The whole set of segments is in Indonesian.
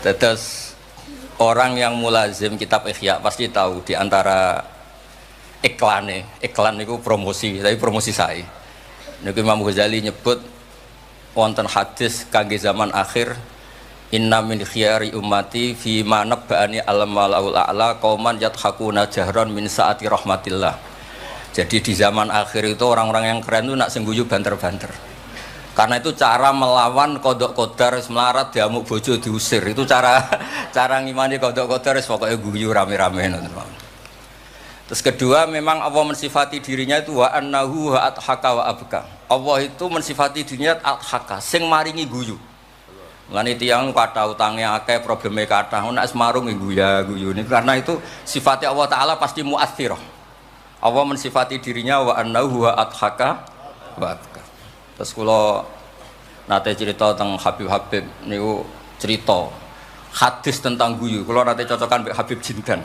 Terus orang yang mulazim kitab Ihya pasti tahu di antara iklan itu promosi, tapi promosi saya. Niku Imam Ghazali nyebut wonten hadis kangge zaman akhir, inna min khiyari ummati fi ma nabba'ani al-malaul a'la qauman yathakuna jahran min saati rahmatillah. Jadi di zaman akhir itu orang-orang yang keren itu nak sengguyu banter-banter. Karena itu cara melawan kodok kodar melarat diamuk bojo diusir, itu cara ngimani kodok kodar pokoknya guyu rame-rame. Terus kedua, memang Allah mensifati dirinya itu wa annahu wa adhaka wa abka. Allah itu mensifati dirinya adhaka, sing maringi guyu. Lan tiyang kata utangnya akeh, probleme kathah, nek semarung guyu ini karena itu sifatnya Allah taala pasti muathirah. Allah mensifati dirinya wa annahu wa adhaka wa abka. Terus kula nate cerita tentang Habib niku cerita hadis tentang guyu. Kula nate cocokan mbek Habib Jindan.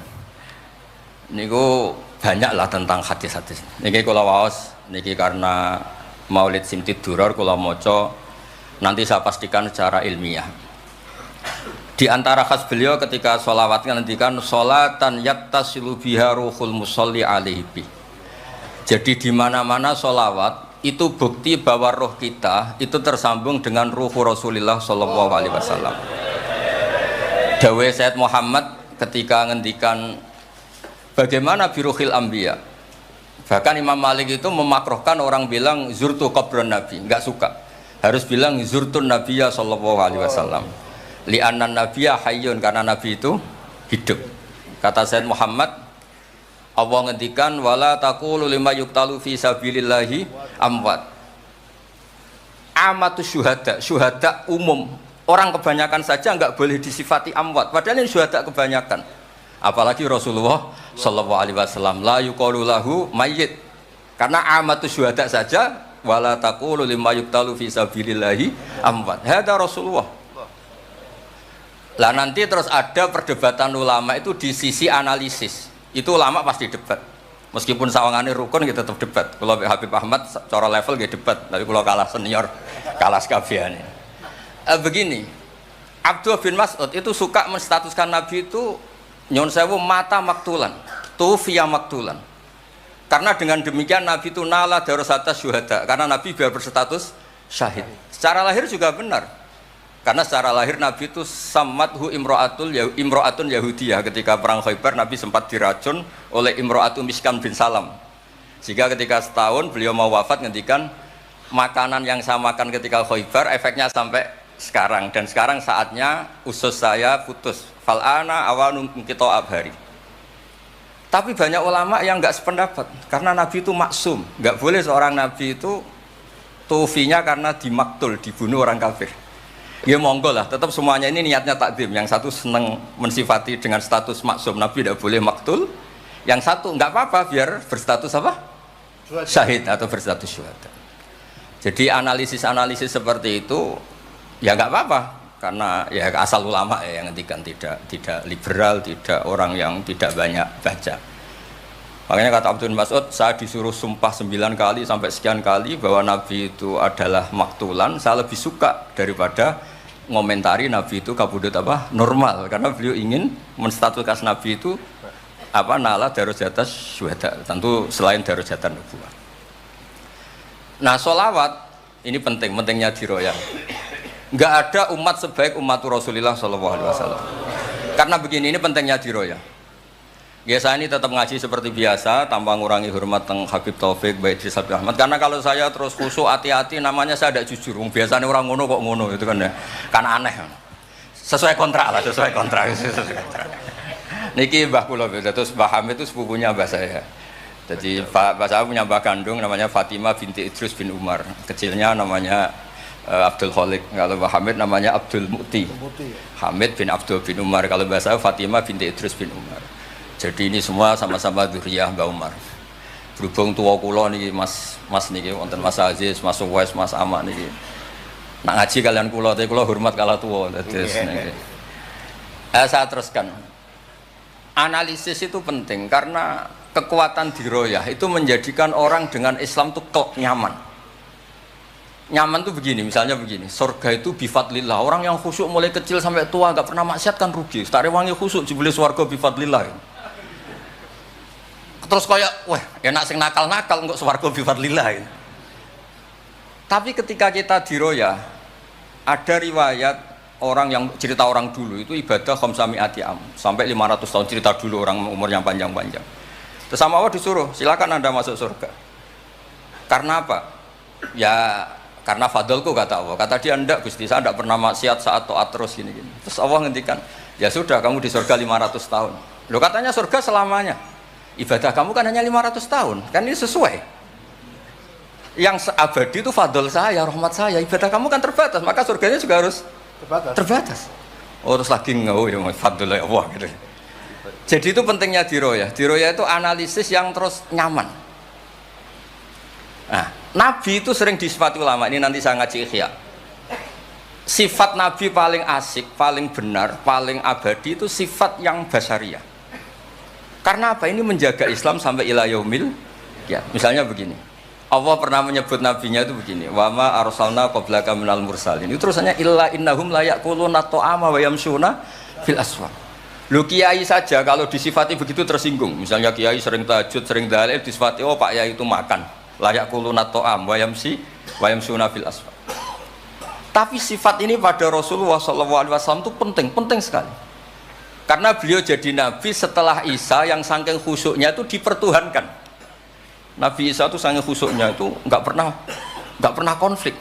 Niku banyak lah tentang hadis-hadis. Niki kula waos niki karena Maulid Simtid Duror kula maca, nanti saya pastikan secara ilmiah. Di antara khas beliau ketika sholawat ngendikan sholatan yattasilu biha ruhul musolli alaihi. Jadi di mana-mana sholawat itu bukti bahwa roh kita itu tersambung dengan ruh Rasulullah sallallahu alaihi wasallam. Dawe Sayyid Muhammad ketika ngendikan bagaimana biruhil anbiya. Bahkan Imam Malik itu memakruhkan orang bilang zurtu qabran nabi, enggak suka. Harus bilang zurtun nabiyya sallallahu alaihi wasallam. Li'annan nabiyya hayyun, karena nabi itu hidup. Kata Sayyid Muhammad, Allah ngendikan wala taqulu lima yuqtalu fi sabilillahi amwat. Amatu syuhada umum. Orang kebanyakan saja enggak boleh disifati amwat, padahal ini syuhada kebanyakan. Apalagi Rasulullah sallallahu alaihi wasallam la yuqalu lahu mayyit. Karena amatu syuhada saja wala taqulu lima yuqtalu fi sabilillahi amwat. Hada Rasulullah. Lah nanti terus ada perdebatan ulama itu di sisi analisis. Itu ulama pasti debat. Meskipun sawangane rukun kita tetap debat. Kalau Habib Ahmad cara level dia debat, tapi kalau kalah senior, kalah sekabiane. Begini, Abdullah bin Mas'ud itu suka menstatuskan Nabi itu nyon sewu mata maktulan, tufiya maktulan. Karena dengan demikian Nabi itu nala darasata syuhada, karena Nabi biar berstatus syahid. Secara lahir juga benar. Karena secara lahir Nabi itu samathu imro'atun Yahudiyah. Ketika perang Khaybar Nabi sempat diracun oleh imro'atun Miskan bin Salam. Sehingga ketika setahun beliau mau wafat ngendikan makanan yang saya makan ketika Khaybar efeknya sampai sekarang. Dan sekarang saatnya usus saya putus. Fal'ana awanum kita abhari. Tapi banyak ulama yang enggak sependapat. Karena Nabi itu maksum. Enggak boleh seorang Nabi itu tufinya karena dimaktul, dibunuh orang kafir. Ya monggo lah, tetap semuanya ini niatnya takdim. Yang satu senang mensifati dengan status maksum, Nabi tidak boleh maktul. Yang satu enggak apa-apa biar berstatus apa? Syahid atau berstatus syuhada. Jadi analisis-analisis seperti itu ya enggak apa-apa, karena ya asal ulama ya yang ngendikan, tidak liberal, tidak orang yang tidak banyak baca. Makanya kata Abdul Mas'ud, saya disuruh sumpah 9 kali sampai sekian kali bahwa Nabi itu adalah maktulan, saya lebih suka daripada ngomentari Nabi itu kabudut apa? Normal, karena beliau ingin menstatuskan Nabi itu apa? Nala darujatas syuhada, tentu selain darujatan nubuwah. Nah, sholawat ini pentingnya diroyah. Enggak ada umat sebaik umat Rasulullah SAW. Karena begini, ini pentingnya diroyah. Ya saya ini tetap ngaji seperti biasa tanpa ngurangi hormat teng Habib Taufik, baik di Habib Ahmad. Karena kalau saya terus khusyuk hati-hati namanya saya tidak jujur. Biasanya orang ngono kok ngono itu kan ya. Kan aneh. Sesuai kontrak lah, sesuai kontrak. Niki Mbah kula terus Mbah Hamid itu sepupunya Mbah saya. Jadi Mbah saya punya Mbah kandung namanya Fatimah binti Idrus bin Umar. Kecilnya namanya Abdul Khalik. Kalau Mbah Hamid namanya Abdul Mu'ti. Hamid bin Abdul bin Umar. Kalau Mbah saya Fatimah binti Idrus bin Umar. Jadi ini semua sama-sama dzurriyyah Mbah Umar. Berhubung tua kula niki Mas niki wonten Mas Aziz, Mas Uwais, Mas Amak niki. Nak ngaji kalian kula, tapi kula hormat kala tua. Terus niki. Saya teruskan. Analisis itu penting karena kekuatan diroyah itu menjadikan orang dengan Islam itu nyaman. nyaman tuh begini, misalnya begini, surga itu bifadlillah. Orang yang khusyuk mulai kecil sampai tua nggak pernah maksiat kan rugi. Tak rewangi khusyuk jebule swarga bifadlillah. Terus kayak, wah enak sing nakal-nakal nggak swarga bifadlillah. Tapi ketika kita diroya, ada riwayat orang yang cerita orang dulu itu ibadah khamsami'ati am sampai 500 tahun, cerita dulu orang umur yang panjang-panjang. Terus sama Allah disuruh, silakan Anda masuk surga. Karena apa? Ya karena fadlku kata Allah. Kata dia, enggak Gusti, saya enggak pernah maksiat saat taat terus gini-gini. Terus Allah ngendikan, ya sudah kamu di surga 500 tahun. Loh katanya surga selamanya. Ibadah kamu kan hanya 500 tahun. Kan ini sesuai. Yang abadi itu fadl saya, rahmat saya. Ibadah kamu kan terbatas, maka surganya juga harus terbatas. Oh terus lagi ngau ya fadl Allah gitu. Jadi itu pentingnya diroya. Diroya itu analisis yang terus nyaman. Nah, Nabi itu sering disifati ulama. Ini nanti saya ngaji Ihya. Sifat Nabi paling asik, paling benar, paling abadi itu sifat yang basyariah. Karena apa? Ini menjaga Islam sampai ila yaumil ya. Misalnya begini. Allah pernah menyebut nabinya itu begini. Wa ma arsalna qablaka minal mursalin. Itu terusannya illa innahum la yaquluna ta'ama wa yamshuna fil aswaq. Lu kiai saja kalau disifati begitu tersinggung. Misalnya kiai sering tahajud, sering dalil disifati oh Pak Yai itu makan. Layak kuluna to'am wayamsuna fil asfal. Tapi sifat ini pada Rasulullah SAW itu penting sekali. Karena beliau jadi nabi setelah Isa yang saking khusyuknya itu dipertuhankan. Nabi Isa itu saking khusyuknya itu nggak pernah konflik.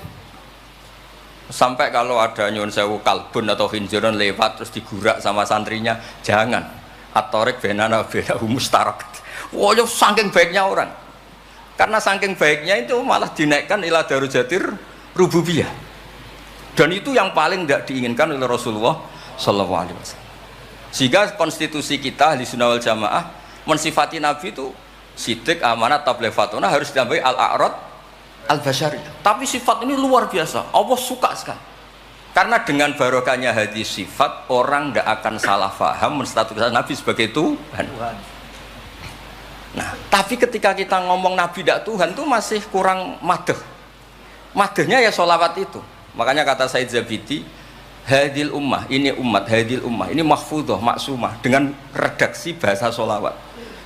Sampai kalau ada nyun sewu kalbun atau hinjaron lewat terus digurak sama santrinya, jangan. Atorik benana beda mustarak. Wah, saking baiknya orang. Karena saking baiknya itu malah dinaikkan ila darujatir rububiyah. Dan itu yang paling tidak diinginkan oleh Rasulullah SAW. Sehingga konstitusi kita Ahli Sunnah wal Jamaah mensifati Nabi itu sidik, amanat, tablighatuna harus ditambahi al-a'rad al-basyari. Tapi sifat ini luar biasa. Allah suka sekali. Karena dengan barokahnya hadis sifat orang tidak akan salah faham menstatuskan Nabi sebagai Tuhan. Nah, tapi ketika kita ngomong Nabi tidak Tuhan itu masih kurang madeh. Madehnya ya sholawat itu. Makanya kata Said Zabidi, hadil ummah, ini umat, hadil ummah, ini mahfudhah, maksumah dengan redaksi bahasa sholawat.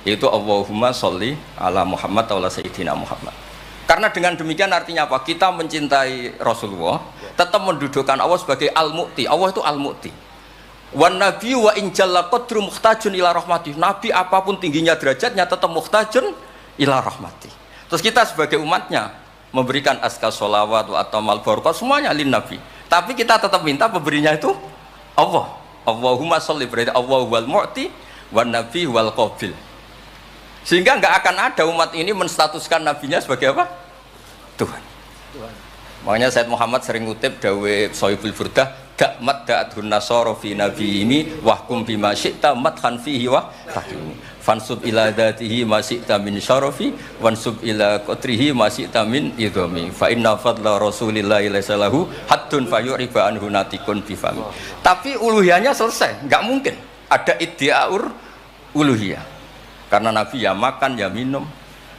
Yaitu Allahumma sholli ala Muhammad wa ala Sayyidina Muhammad. Karena dengan demikian artinya apa? Kita mencintai Rasulullah, tetap mendudukkan Allah sebagai Al-Mu'ti. Allah itu Al-Mu'ti. Wan Nabi wa injalla qadru muhtajun ila rahmati. Nabi apapun tingginya derajatnya tetap muhtajun ila rahmati. Terus kita sebagai umatnya memberikan aska sholawat atau mal barakah semuanya lin Nabi. Tapi kita tetap minta pemberinya itu Allah. Allahumma sholli, berarti Allah wal mu'ti wan nabi wal qabil. Sehingga nggak akan ada umat ini menstatuskan nabinya sebagai apa? Tuhan. Makanya Said Muhammad sering ngutip dawe Sohibul Burdah, dakmat da'adhun nasara fi nabi ini wahkum bima syi'ta madhan fihi wa tahkimi fansub ila dhatihi ma syi'ta min syarafi wansub ila qatrihi ma syi'ta min idhami fa inna fadla rasulillahi laysa lahu haddun fayuriba anhu natikun bifami. Tapi uluhiyahnya selesai, nggak mungkin ada iddiaur uluhiyah. Karena Nabi ya makan ya minum.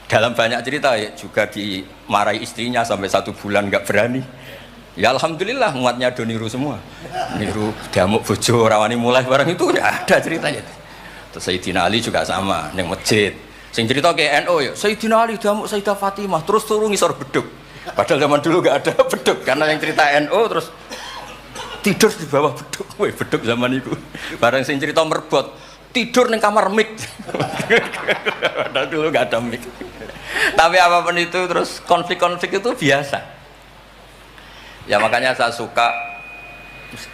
Dalam banyak cerita ya, juga dimarahi istrinya sampai 1 bulan nggak berani. Ya alhamdulillah umatnya do niru semua. Niru diamuk bojo rawani mulai barang itu ya ada ceritanya. Terus Sayyidina Ali juga sama neng masjid. Sing cerita ke NU ya, Sayyidina Ali diamuk Sayyidah Fatimah terus turun ngisor beduk. Padahal zaman dulu nggak ada beduk karena yang cerita NU terus tidur di bawah beduk. Woi beduk zaman itu. Barang sing cerita merbot tidur neng kamar mik. Padahal dulu nggak ada mik. Tapi apapun itu terus konflik-konflik itu biasa. Ya makanya saya suka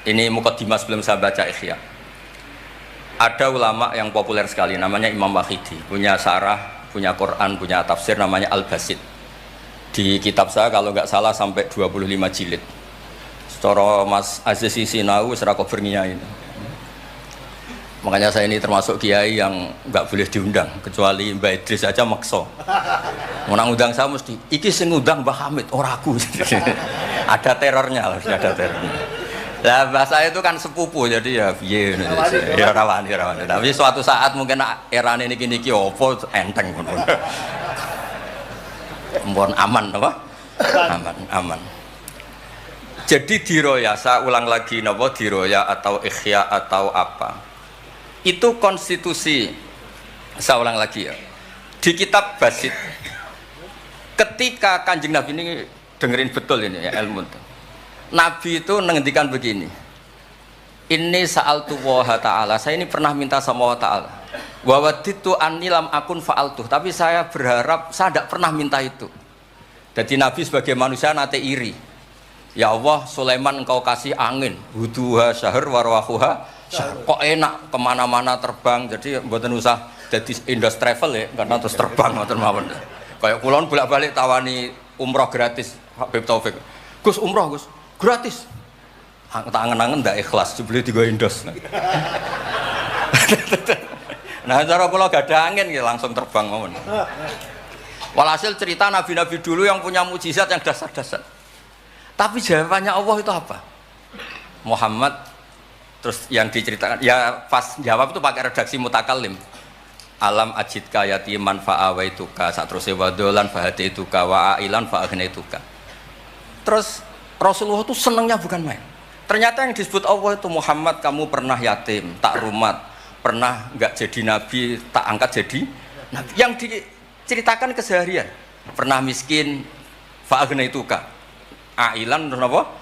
ini mukadimah sebelum saya baca Ihya. Ada ulama yang populer sekali namanya Imam Wahidi, punya sarah, punya Quran, punya tafsir namanya Al-Basit. Di kitab saya kalau nggak salah sampai 25 jilid. Secara Mas Aziz Sinau serako berngiyain. Makanya saya ini termasuk kiai yang nggak boleh diundang kecuali Mbak Idris aja makso. Mau undang saya mesti iki sing ngundang Mbah Hamid ora aku. Ada terornya, ada terornya. Lah bahasa itu kan sepupu jadi ya piye ya rawani. Tapi suatu saat mungkin erane niki opo enteng pun. Aman apa? Aman. Jadi diroya, saya ulang lagi, napa diroya atau ikhya atau apa? Itu konstitusi. Saya ulang lagi ya. Di kitab Basit, ketika Kanjeng Nabi ini dengerin betul ini ya ilmu. Nabi itu menghentikan begini. Ini sa'altu wa ta'ala. Saya ini pernah minta sama Allah Ta'ala. Wa waditu anni lam akun fa'altuh. Tapi saya berharap saya tidak pernah minta itu. Jadi Nabi sebagai manusia nate iri. Ya Allah, Sulaiman engkau kasih angin, huduha syahr warwahuha syahr. Kok enak kemana-mana terbang, jadi mboten usah jadi Indos Travel ya, karena terus terbang mboten mawon. Kayak kulon bolak-balik tawani umroh gratis, Habib Taufik. Gus umroh Gus, gratis. Tak angen-angen ndak ikhlas, dibeli tiga Indos. Nah, cara kula gak ada angin ya langsung terbang mawon. Walhasil cerita nabi-nabi dulu yang punya mukjizat yang dasar-dasar. Tapi jawabannya Allah itu apa? Muhammad terus yang diceritakan ya pas jawab itu pakai redaksi mutakallim. Alam ajidka yatiman fa'awaituka satruse wadolan fahadaituka wa ailan fa'agnaituka. Terus Rasulullah itu senangnya bukan main. Ternyata yang disebut Allah itu Muhammad kamu pernah yatim, tak rumat, pernah enggak jadi nabi, tak angkat jadi nabi. Yang diceritakan keseharian. Pernah miskin fa'agnaituka. Ailan terus apa?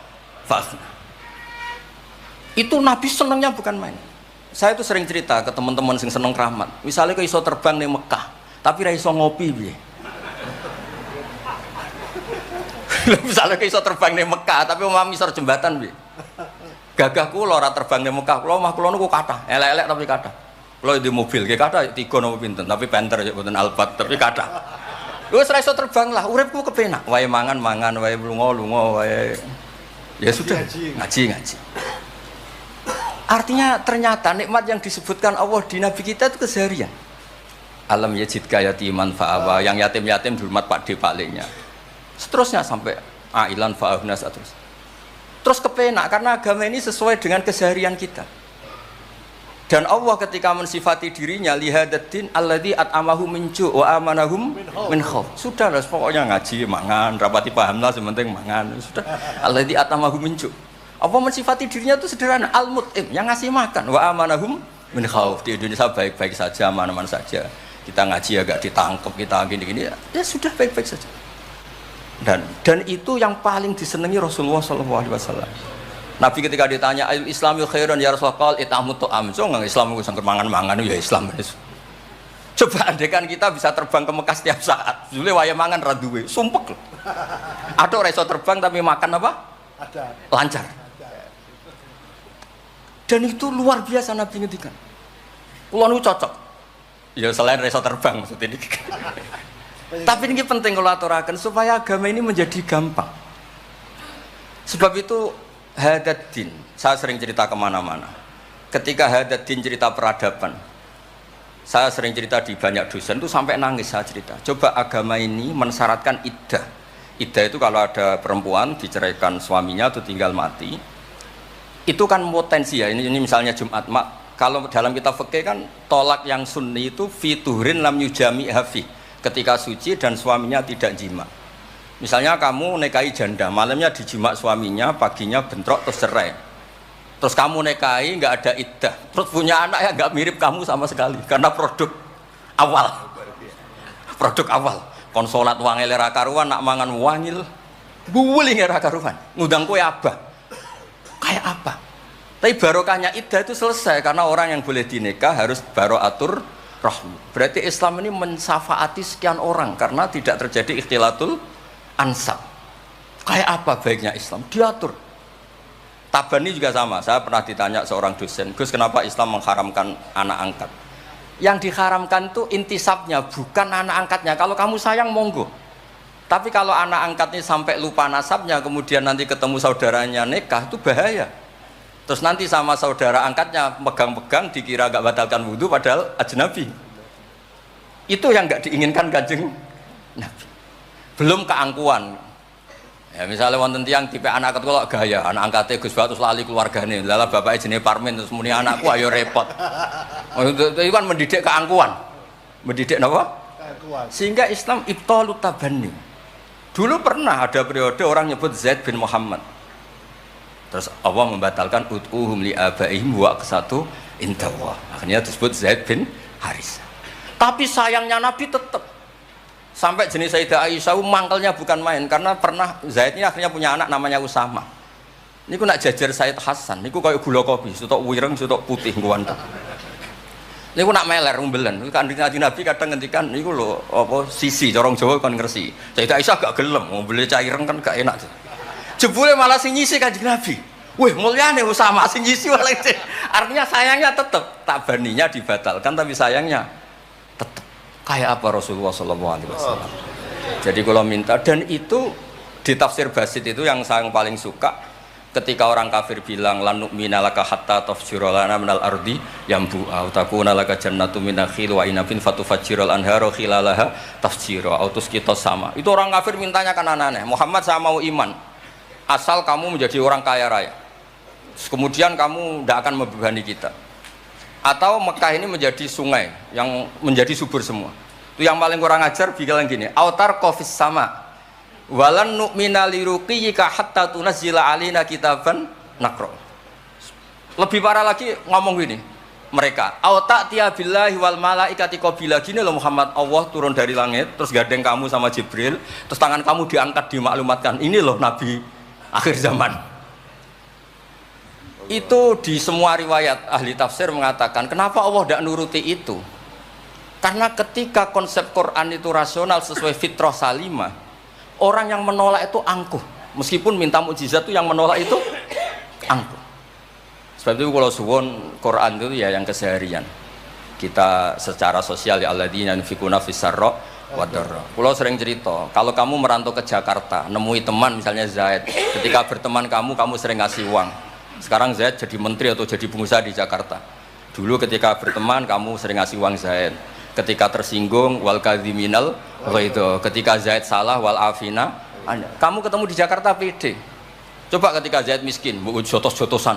Fasna. Itu Nabi senangnya bukan main. Saya itu sering cerita ke teman-teman yang seneng keramat. Misalnya ke iso terbang di Mekah, tapi ra iso ngopi piye. Misalnya ke iso terbang di Mekah, tapi mau misor jembatan piye. Gagah kula ora terbang di Mekah, kula omah kula niku kathah, elek-elek tapi kathah. Kula di mobil, nggih kathah 3 napa pinten, tapi penter ya mboten Alphard, tapi kathah. Wis ra iso terbang lah, uripku kepenak. Wae mangan-mangan, wae lunga-lunga, wae ya sudah ngaji. Artinya ternyata nikmat yang disebutkan Allah di Nabi kita itu keseharian. Alam yajidka yatiman fa'awa, yang yatim-yatim dihormat Pak D palingnya. Seterusnya sampai ailan fa'ahnas terus kepenak karena agama ini sesuai dengan keseharian kita. Dan Allah ketika mensifati dirinya lihadatin alladzi at'amahu min ju' wa amanahum min khauf. Sudah lah pokoknya ngaji mangan rapati paham lah sementing mangan sudah alladzi at'amahu min ju'. Allah mensifati dirinya itu sederhana al-mut'im yang ngasih makan wa amanahum min khauf. Di Indonesia baik-baik saja aman-aman saja. Kita ngaji agak ditangkap kita gini-gini ya sudah baik-baik saja. Dan itu yang paling disenangi Rasulullah SAW. Nabi ketika ditanya al Islamil khairan ya Rasulullah itamut to'am, so nggak Islam itu sangker mangan-mangan ya Islam. Coba andekan kita bisa terbang ke Mekah setiap saat, dulu waya mangan raduwe, sumpek loh. Ada orang iso terbang tapi makan apa? Ada. Lancar. Dan itu luar biasa Nabi ngendikan. Kulo niku cocok. Ya selain iso terbang maksudnya ini. Tapi ini penting kalau aturaken supaya agama ini menjadi gampang. Sebab itu Hadaddin, saya sering cerita kemana-mana. Ketika Hadaddin cerita peradaban, saya sering cerita di banyak dosen itu sampai nangis saya cerita. Coba agama ini mensyaratkan iddah. Iddah itu kalau ada perempuan diceraikan suaminya atau tinggal mati, itu kan potensi ya. Ini misalnya Jumat mak. Kalau dalam kitab fikih kan tolak yang sunni itu fiturin lam yujami hafi, ketika suci dan suaminya tidak jima. Misalnya kamu nikahi janda, malamnya dijima suaminya, paginya bentrok terus cerai. Terus kamu nikahi nggak ada iddah, terus punya anak yang nggak mirip kamu sama sekali, karena produk awal. Produk awal. Konsolat wangil era karuan, nak mangan wangil, buwuling era karuan, ngundang kue abah. Kayak apa? Tapi barokahnya iddah itu selesai karena orang yang boleh dinikah harus baroatur rahmi. Berarti Islam ini mensafaati sekian orang karena tidak terjadi ikhtilatul ansab. Kayak apa baiknya Islam? Diatur. Tabani juga sama. Saya pernah ditanya seorang dosen, Gus kenapa Islam mengharamkan anak angkat? Yang diharamkan itu intisabnya, bukan anak angkatnya. Kalau kamu sayang monggo. Tapi kalau anak angkatnya sampai lupa nasabnya, kemudian nanti ketemu saudaranya nikah, itu bahaya. Terus nanti sama saudara angkatnya pegang-pegang dikira gak batalkan wudhu padahal ajnabi. Itu yang gak diinginkan Kanjeng Nabi. Belum keangkuhan. Ya misalnya wonten tiyang tipe anak angkat kula gaya, anak angkate Gus Batus lali keluargane. Lala bapake jenenge Parmin terus muni anakku ayo repot. Itu kan mendidik keangkuhan. Mendidik napa? Keangkuhan. Sehingga Islam ibtalut tabanni. Dulu pernah ada periode orang nyebut Zaid bin Muhammad. Terus Allah membatalkan ut'uhum li abaihim wa kesatu indallah. Akhirnya disebut Zaid bin Haris. Tapi sayangnya Nabi tetap sampai jenis Sayyidah Aisyah mangkelnya bukan main, karena pernah Zaid ini akhirnya punya anak namanya Usama. Niku nak jajar Said Hasan, niku kayak gula kopi, sutok wireng, sutok putih guanteng. Niku nak meler umbelen. Kanjeng Nabi kadang ngendikan niku lho apa sisi corong Jawa kon ngersi. Sayyidah Aisyah gak gelem, ngumbele cah ireng kan gak enak. Jebule malah sing nyisi Kanjeng Nabi. Wih, mulyane Usama sing nyisi malah. Artinya sayangnya tetep tak baninya dibatalkan, tapi sayangnya tetep. Kayak apa Rasulullah SAW. Jadi kalau minta, dan itu di tafsir Basit itu yang saya paling suka, ketika orang kafir bilang lan nu'mina laka hatta tafjura lana minal ardi yambu'a takuna laka jannatu min nakhil wa inabin fatufajjiral anharu khilalaha tafjira autus kita sama. Itu orang kafir mintanya kan aneh-aneh. Muhammad saya mau iman asal kamu menjadi orang kaya raya. Kemudian kamu tidak akan membebani kita. Atau Mekah ini menjadi sungai yang menjadi subur semua. Itu yang paling kurang ajar bilang gini, autar kofis sama walan nu'mina liruqiyika hatta tunazzila alina kitaban nakro. Lebih parah lagi ngomong gini mereka, auta tiya billahi wal malaikati qabila. Gini loh Muhammad, Allah turun dari langit terus gandeng kamu sama Jibril, terus tangan kamu diangkat dimaklumatkan, ini loh Nabi akhir zaman. Itu di semua riwayat ahli tafsir mengatakan kenapa Allah tidak nuruti itu, karena ketika konsep Quran itu rasional sesuai fitrah salimah, orang yang menolak itu angkuh, meskipun minta mukjizat itu yang menolak itu angkuh. Sebab itu kalau suwon Quran itu ya yang keseharian kita secara sosial, ya alladzina yunfikuna fis-sarra wad-dharra. Kalau sering cerita, kalau kamu merantau ke Jakarta nemui teman misalnya Zaid, ketika berteman kamu sering ngasih uang. Sekarang Zaid jadi menteri atau jadi pengusaha di Jakarta. Dulu ketika berteman kamu sering ngasih uang Zaid. Ketika tersinggung wal kadhiminal itu. Ketika Zaid salah wal afina. Kamu ketemu di Jakarta pede. Coba ketika Zaid miskin, bu jotos-jotosan,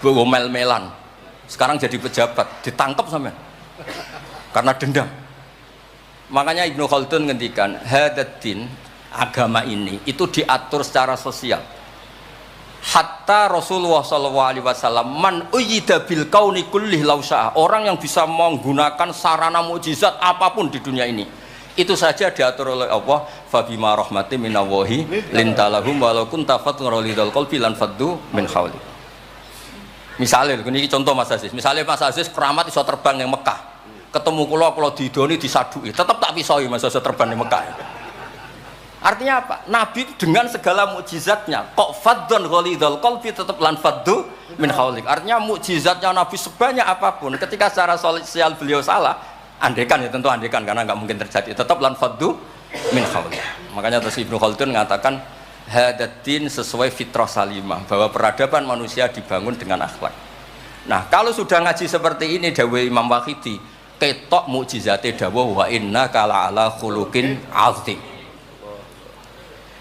bu mel-melan. Sekarang jadi pejabat, ditangkap sampean. Karena dendam. Makanya Ibnu Khaldun ngendikan, hadatin agama ini itu diatur secara sosial. Hatta Rasulullah SAW man uyyida bil kauni kullih lausa, orang yang bisa menggunakan sarana mukjizat apapun di dunia ini itu saja diatur oleh Allah. Fabima rahmati minallahi lintalahum walau kunta fatrulidal qalbi lan faddu min hawli. Misalnya ini contoh Mas Aziz, misalnya Mas Aziz keramat iso terbang yang Mekah, ketemu kula didoni disadui tetap tak pisoi Mas Aziz terbang di Mekah. Artinya apa? Nabi dengan segala mukjizatnya kok faddun ghalidhal qalbi tetap lan faddu min haulik. Artinya mukjizatnya Nabi sebanyak apapun ketika secara sosial beliau salah, andekan ya tentu andekan karena nggak mungkin terjadi, tetap lan faddu min haulik. Makanya terus Ibnu Khaldun mengatakan hadatin sesuai fitrah salimah, bahwa peradaban manusia dibangun dengan akhlak. Nah, kalau sudah ngaji seperti ini dawuh Imam Waqidi, ketok mukjizate dawuh wa inna kala ala khuluqin azim.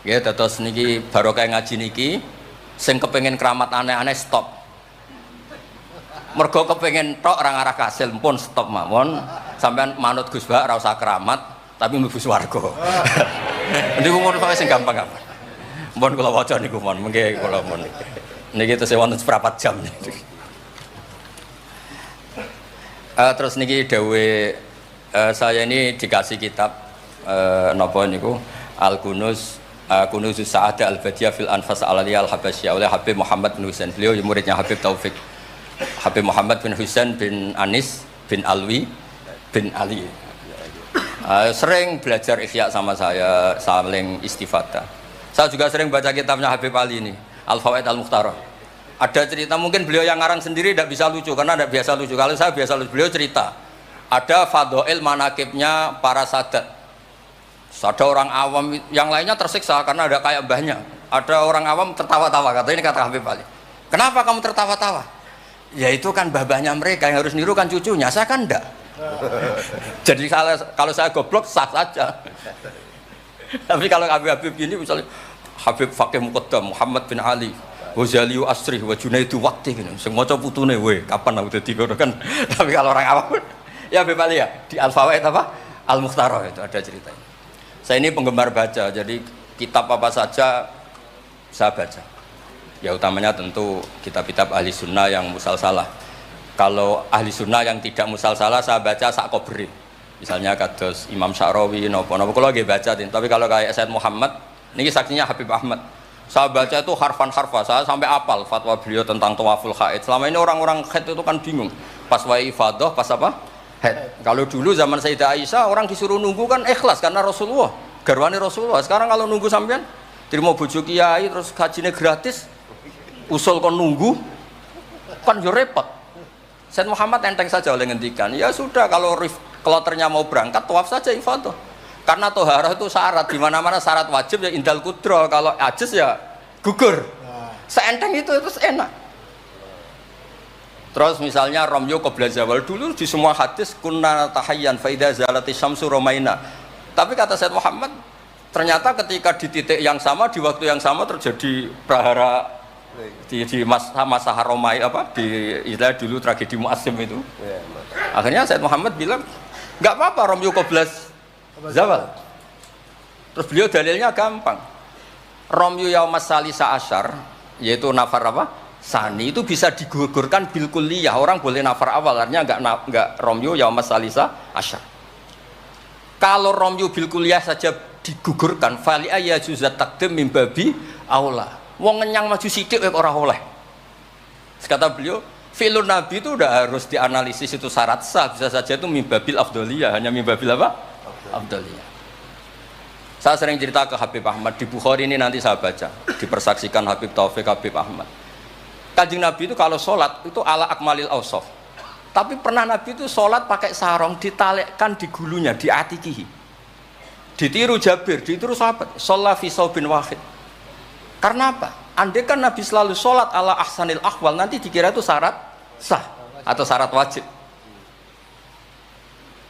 Ya, terus niki barokah ngaji niki, sing kepengen keramat aneh-aneh stop. Mergo kepengen tok orang arah kasil pun stop mawon. Sampean manut Gus Ba ora usah keramat, tapi mlebu swarga. Niku mun pokoke sing gampang-gampang. Mun kula waca niku mon, mengke kula mon. Niki tesih wonten seprapat jam. Terus niki dawuh saya ini dikasih kitab napa niku Al-Kunuz Kunuzus Sa'adah Al-Badiyah fil Anfas Al-Aliyah Al-Habasyah oleh Habib Muhammad bin Husain. Beliau muridnya Habib Taufik. Habib Muhammad bin Husain bin Anis bin Alwi bin Ali. Sering belajar Ihya sama saya, saling istifadah. Saya juga sering baca kitabnya Habib Ali ini, Al-Fawaid Al-Mukhtarah. Ada cerita, mungkin beliau yang ngarang sendiri tidak bisa lucu karena tidak biasa lucu. Kalau saya biasa lucu. Beliau cerita ada fadhail manakibnya para sadat. Ada orang awam yang lainnya tersiksa karena ada kayak mbahnya. Ada orang awam tertawa-tawa, kata ini kata Habib Ali. Kenapa kamu tertawa-tawa? Ya itu kan mbah-mbahnya mereka yang harus niru kan cucunya, saya kan enggak. Jadi kalau saya goblok sah saja. Tapi kalau Habib-Habib gini misalnya Habib Fakih Muqaddam, Muhammad bin Ali, Ghazali Asri, wa Junaidu Waqti gini. Sing maca putune we, kapan aku dadi ngono kan. Tapi kalau orang awam ya Habib Ali ya di Al-Fawaid apa? Al-Mukhtarah itu ada ceritanya. Saya ini penggemar baca, jadi kitab apa saja saya baca. Ya utamanya tentu kitab-kitab ahli sunnah yang musalsalah. Kalau ahli sunnah yang tidak musalsalah saya baca sak kobri. Misalnya kados Imam Sya'rawi nopo-nopo kalau lagi baca, tapi kalau kayak Said Muhammad, ini saksinya Habib Ahmad. Saya baca itu harfan-harfa, saya sampai apal fatwa beliau tentang tawaful haid. Selama ini orang-orang haid itu kan bingung. Pas wa'i ifadah, pas apa? Haid. Kalau dulu zaman Sayyidah Aisyah orang disuruh nunggu kan ikhlas karena Rasulullah, garwani Rasulullah. Sekarang kalau nunggu sampean terima bojo kiai terus gajinya gratis, usul kon nunggu kan yo repot. Said Muhammad enteng saja oleh ngendikan, ya sudah kalau kloternya mau berangkat tawaf saja ifadah. Karena toharah itu syarat, di mana-mana syarat wajib ya indal kudro, kalau ajis ya gugur. Seenteng itu enak. Terus misalnya Romyo qabla zawal, dulu di semua hadis kunna tahayyan faida zalati syamsu romaina. Tapi kata Said Muhammad, ternyata ketika di titik yang sama di waktu yang sama terjadi prahara di masa haromai apa di istilah dulu tragedi Mu'asim itu. Akhirnya Said Muhammad bilang nggak apa-apa Romyo qabla zawal. Terus beliau dalilnya gampang. Romyo yaumas salisa asyar, yaitu nafar apa? Sani itu bisa digugurkan bil kulliyah. Orang boleh nafar awal, artinya enggak Romyo yaumas salisa asyar. Kalau Romyo bil kulliyah saja digugurkan, fali ayya juzat takdim min babi aula. Wong ngenyang maju sithik kok ora oleh. Kata beliau, fi'lun nabi itu udah harus dianalisis itu syarat sah, bisa saja itu min babil afdhaliyah, hanya min babil apa? Afdhaliyah. Saya sering cerita ke Habib Ahmad di Bukhari ini, nanti saya baca dipersaksikan Habib Taufik Habib Ahmad. Kanjeng Nabi itu kalau sholat itu ala akmalil awsaf. Tapi pernah Nabi itu sholat pakai sarong ditalekkan di gulunya, di atikihi. Ditiru Jabir, ditiru sahabat. Sholat fi saubin wahid. Karena apa? Andai kan Nabi selalu sholat ala ahsanil ahwal, nanti dikira itu syarat sah atau syarat wajib.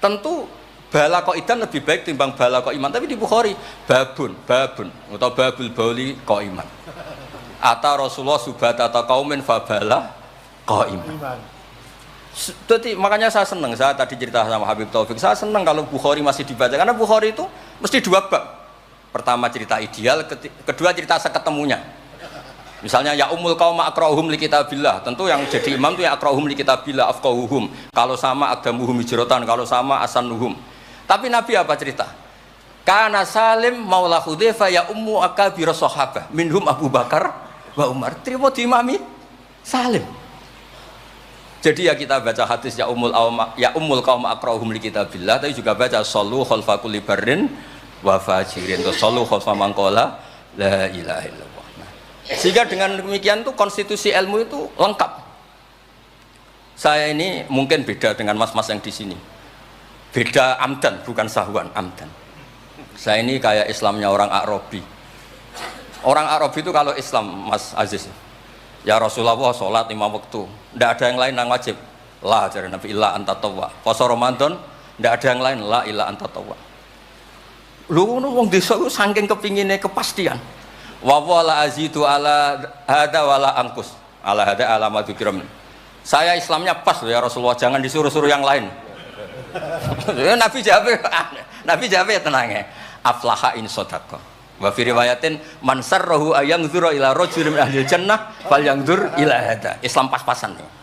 Tentu bala qaidan lebih baik timbang bala qaiman, tapi di Bukhari babun atau babul bauli qaiman. Ata Rasulullah subhata atau kaumin fabala qaiman. Jadi makanya saya senang, saya tadi cerita sama Habib Taufik, saya senang kalau Bukhari masih dibaca, karena Bukhari itu mesti dua bab. Pertama cerita ideal, kedua cerita seketemunya. Misalnya ya umul qaum akrahum li kitabillah, tentu yang jadi imam itu ya akrahum li kitabillah afqahuhum. Kalau sama aqdamuhum hijratan, kalau sama asanuhum. Tapi Nabi apa cerita? Kana Salim maula Hudzaifah ya ummu akabir sahabah minhum Abu Bakar wa Umar. Terima diimami Salim. Jadi ya kita baca hadis ya umul qaum akrahum li kitabillah, tapi juga baca sallu khalfa kulli barrin wa fajirin, to sallu khalfa man qala la ilaha illallah. Sehingga dengan demikian tuh konstitusi ilmu itu lengkap. Saya ini mungkin beda dengan mas-mas yang di sini. Beda amdan, bukan sahwan, amdan. Saya ini kayak Islamnya orang Arabi. Orang Arabi itu kalau Islam, Mas Aziz, ya Rasulullah sholat 5 waktu, tidak ada yang lain yang wajib. La dari Nabi illa anta tawwa. Puasa Ramadan, tidak ada yang lain, la illa anta tawwa. Lu wong desa itu saking kepinginnya kepastian. Wa wala azidu ala hada wala angkus. Ala hada ala madzukiram. Saya Islamnya pas loh ya Rasulullah, jangan disuruh-suruh yang lain. Nabi jawab ya tenang ya. Aflaha in sodaqah. Wa fi riwayatin man sarrahu ayangdzura ila rajulin min ahli jannah falyangdzur ila hada. Islam pas-pasan nih.